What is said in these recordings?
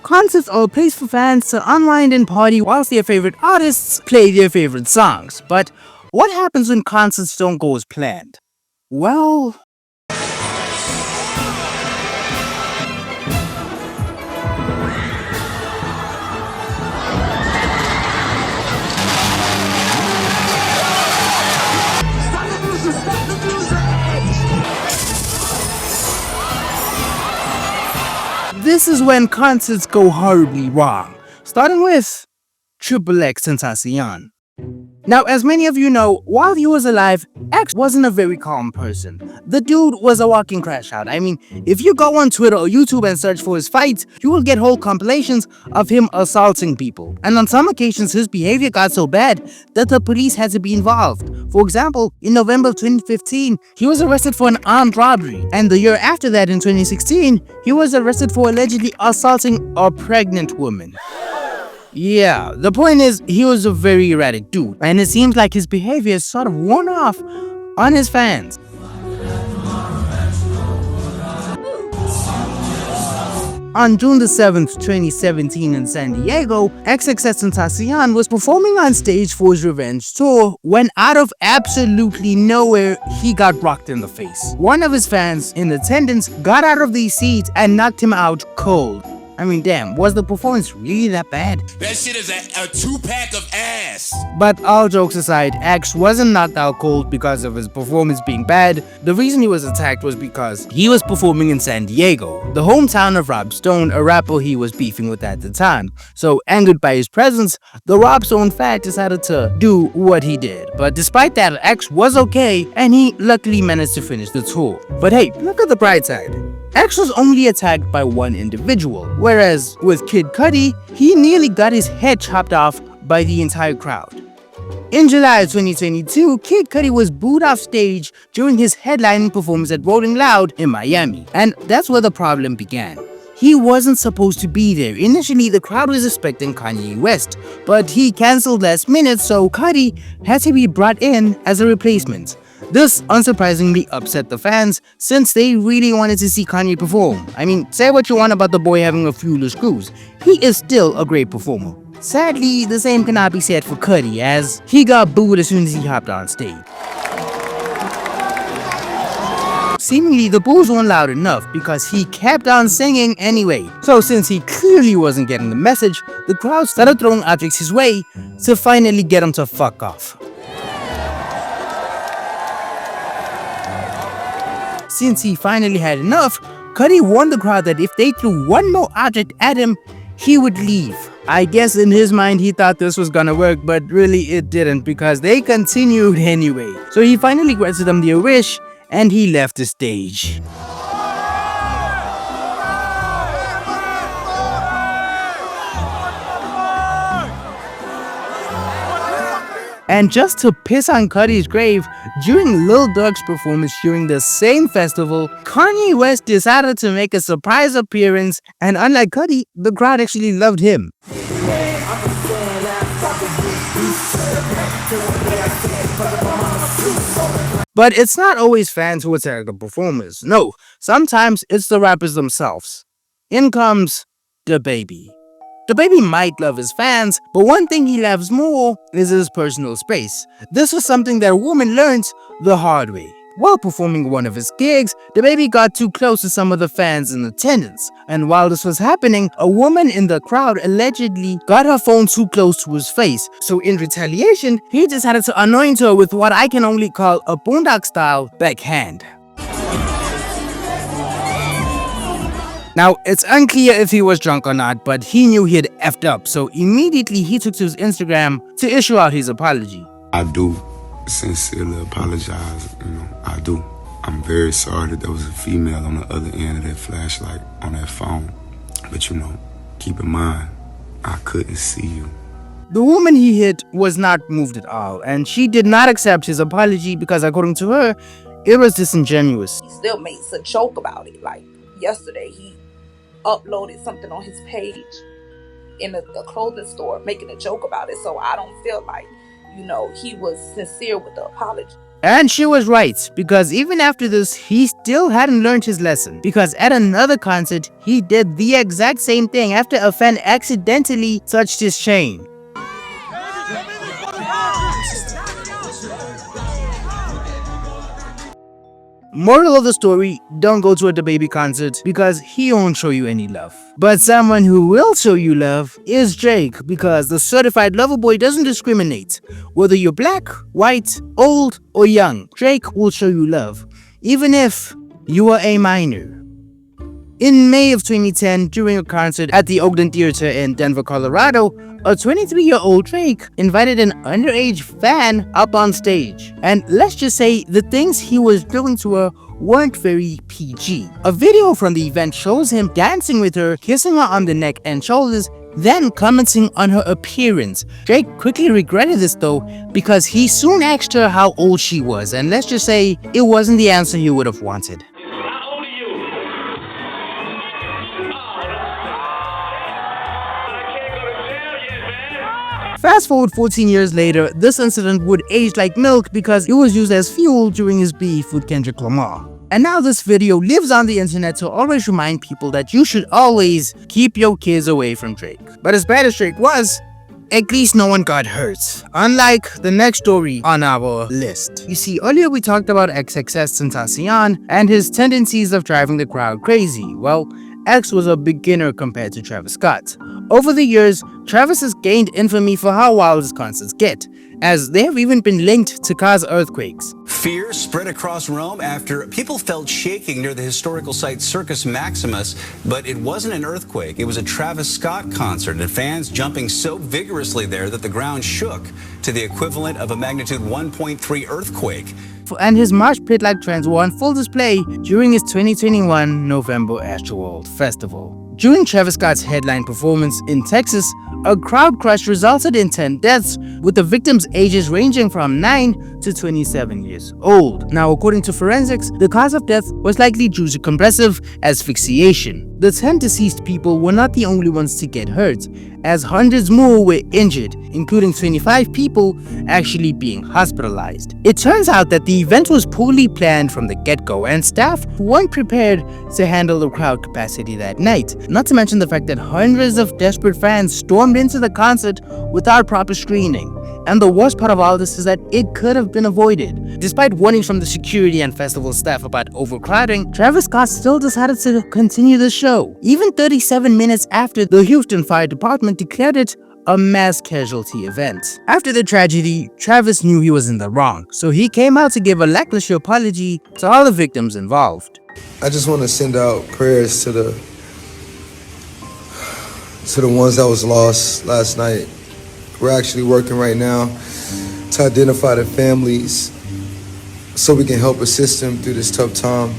Concerts are a place for fans to unwind and party whilst their favorite artists play their favorite songs. But what happens when concerts don't go as planned? Well, this is when concerts go horribly wrong, starting with XXXTentacion. Now, as many of you know, while he was alive, X wasn't a very calm person. The dude was a walking crash out. I mean, if you go on Twitter or YouTube and search for his fights, you will get whole compilations of him assaulting people. And on some occasions, his behavior got so bad that the police had to be involved. For example, in November 2015, he was arrested for an armed robbery. And the year after that, in 2016, he was arrested for allegedly assaulting a pregnant woman. Yeah, the point is, he was a very erratic dude, and it seems like his behavior is sort of worn off on his fans. On June the 7th, 2017 in San Diego, XXXTentacion was performing on stage for his revenge tour when out of absolutely nowhere, he got rocked in the face. One of his fans in attendance got out of the seat and knocked him out cold. I mean, damn, was the performance really that bad? That shit is a 2-pack of ass. But all jokes aside, X wasn't knocked out cold because of his performance being bad. The reason he was attacked was because he was performing in San Diego, the hometown of Rob Stone, a rapper he was beefing with at the time. So, angered by his presence, the Rob Stone fan decided to do what he did. But despite that, X was okay, and he luckily managed to finish the tour. But hey, look at the bright side. X was only attacked by one individual, whereas with Kid Cudi, he nearly got his head chopped off by the entire crowd. In July 2022, Kid Cudi was booed off stage during his headlining performance at Rolling Loud in Miami, and that's where the problem began. He wasn't supposed to be there. Initially, the crowd was expecting Kanye West, but he cancelled last minute, so Cudi had to be brought in as a replacement. This unsurprisingly upset the fans since they really wanted to see Kanye perform. I mean, say what you want about the boy having a few loose screws, he is still a great performer. Sadly, the same cannot be said for Cudi, as he got booed as soon as he hopped on stage. Seemingly, the boos weren't loud enough because he kept on singing anyway. So since he clearly wasn't getting the message, the crowd started throwing objects his way to finally get him to fuck off. Since he finally had enough, Cudi warned the crowd that if they threw one more object at him, he would leave. I guess in his mind he thought this was gonna work, but really it didn't because they continued anyway. So he finally granted them their wish and he left the stage. And just to piss on Cudi's grave, during Lil Durk's performance during the same festival, Kanye West decided to make a surprise appearance, and unlike Cudi, the crowd actually loved him. But it's not always fans who attack the performers. No, sometimes it's the rappers themselves. In comes DaBaby. DaBaby might love his fans, but one thing he loves more is his personal space. This was something that a woman learned the hard way. While performing one of his gigs, DaBaby got too close to some of the fans in attendance. And while this was happening, a woman in the crowd allegedly got her phone too close to his face. So in retaliation, he decided to anoint her with what I can only call a Boondock-style backhand. Now, it's unclear if he was drunk or not, but he knew he had effed up, so immediately he took to his Instagram to issue out his apology. I do sincerely apologize, I do. I'm very sorry that there was a female on the other end of that flashlight on that phone. But keep in mind, I couldn't see you. The woman he hit was not moved at all, and she did not accept his apology because, according to her, it was disingenuous. He still makes a joke about it. Like yesterday, he uploaded something on his page in the clothing store making a joke about it. So I don't feel like, he was sincere with the apology. And she was right, because even after this, he still hadn't learned his lesson. Because at another concert, he did the exact same thing after a fan accidentally touched his chain. Moral of the story, don't go to a DaBaby concert because he won't show you any love. But someone who will show you love is Drake, because the certified lover boy doesn't discriminate. Whether you're black, white, old, or young, Drake will show you love, even if you are a minor. In May of 2010, during a concert at the Oakland Theater in Denver, Colorado, a 23-year-old Drake invited an underage fan up on stage. And let's just say the things he was doing to her weren't very PG. A video from the event shows him dancing with her, kissing her on the neck and shoulders, then commenting on her appearance. Drake quickly regretted this though, because he soon asked her how old she was, and let's just say it wasn't the answer he would have wanted. Fast forward 14 years later, this incident would age like milk because it was used as fuel during his beef with Kendrick Lamar. And now this video lives on the internet to always remind people that you should always keep your kids away from Drake. But as bad as Drake was, at least no one got hurt, unlike the next story on our list. You see, earlier we talked about XXXTentacion and his tendencies of driving the crowd crazy. Well, X was a beginner compared to Travis Scott. Over the years, Travis has gained infamy for how wild his concerts get, as they have even been linked to cause earthquakes. Fear spread across Rome after people felt shaking near the historical site Circus Maximus, but it wasn't an earthquake. It was a Travis Scott concert, and fans jumping so vigorously there that the ground shook to the equivalent of a magnitude 1.3 earthquake. And his mosh pit-like trends were on full display during his 2021 November Astroworld festival. During Travis Scott's headline performance in Texas, a crowd crush resulted in 10 deaths, with the victims' ages ranging from 9 to 27 years old. Now, according to forensics, the cause of death was likely due to compressive asphyxiation. The 10 deceased people were not the only ones to get hurt, as hundreds more were injured, including 25 people actually being hospitalized. It turns out that the event was poorly planned from the get-go, and staff weren't prepared to handle the crowd capacity that night. Not to mention the fact that hundreds of desperate fans stormed into the concert without proper screening. And the worst part of all this is that it could have been avoided. Despite warnings from the security and festival staff about overcrowding, Travis Scott still decided to continue the show, even 37 minutes after the Houston Fire Department declared it a mass casualty event. After the tragedy, Travis knew he was in the wrong, so he came out to give a lackluster apology to all the victims involved. I just want to send out prayers to the ones that was lost last night. We're actually working right now to identify the families so we can help assist them through this tough time.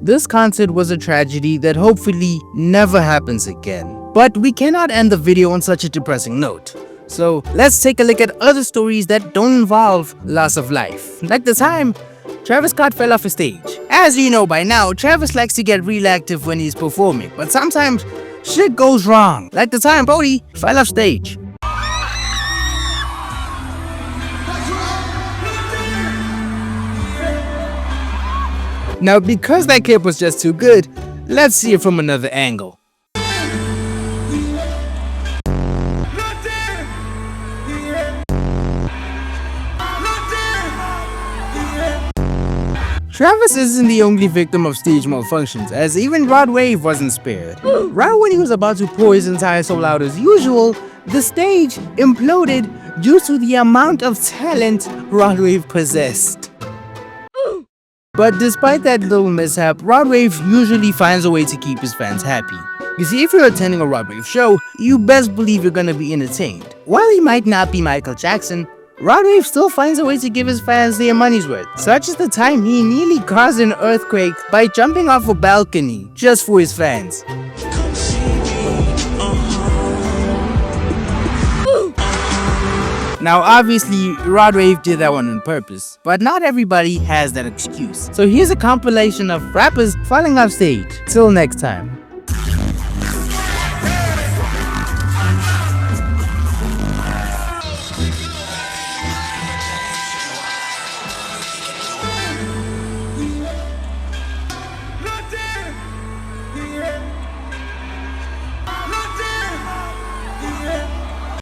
This concert was a tragedy that hopefully never happens again. But we cannot end the video on such a depressing note. So let's take a look at other stories that don't involve loss of life. Like the time Travis Scott fell off a stage. As you know by now, Travis likes to get real active when he's performing, but sometimes shit goes wrong. Like the time Brody fell off stage. Now, because that clip was just too good, let's see it from another angle. Travis isn't the only victim of stage malfunctions, as even Rod Wave wasn't spared. Right when he was about to pour his entire soul out as usual, the stage imploded due to the amount of talent Rod Wave possessed. But despite that little mishap, Rod Wave usually finds a way to keep his fans happy. You see, if you're attending a Rod Wave show, you best believe you're gonna be entertained. While he might not be Michael Jackson, Rod Wave still finds a way to give his fans their money's worth, such as the time he nearly caused an earthquake by jumping off a balcony just for his fans. Now obviously, Rod Wave did that one on purpose, but not everybody has that excuse. So here's a compilation of rappers falling off stage. Till next time.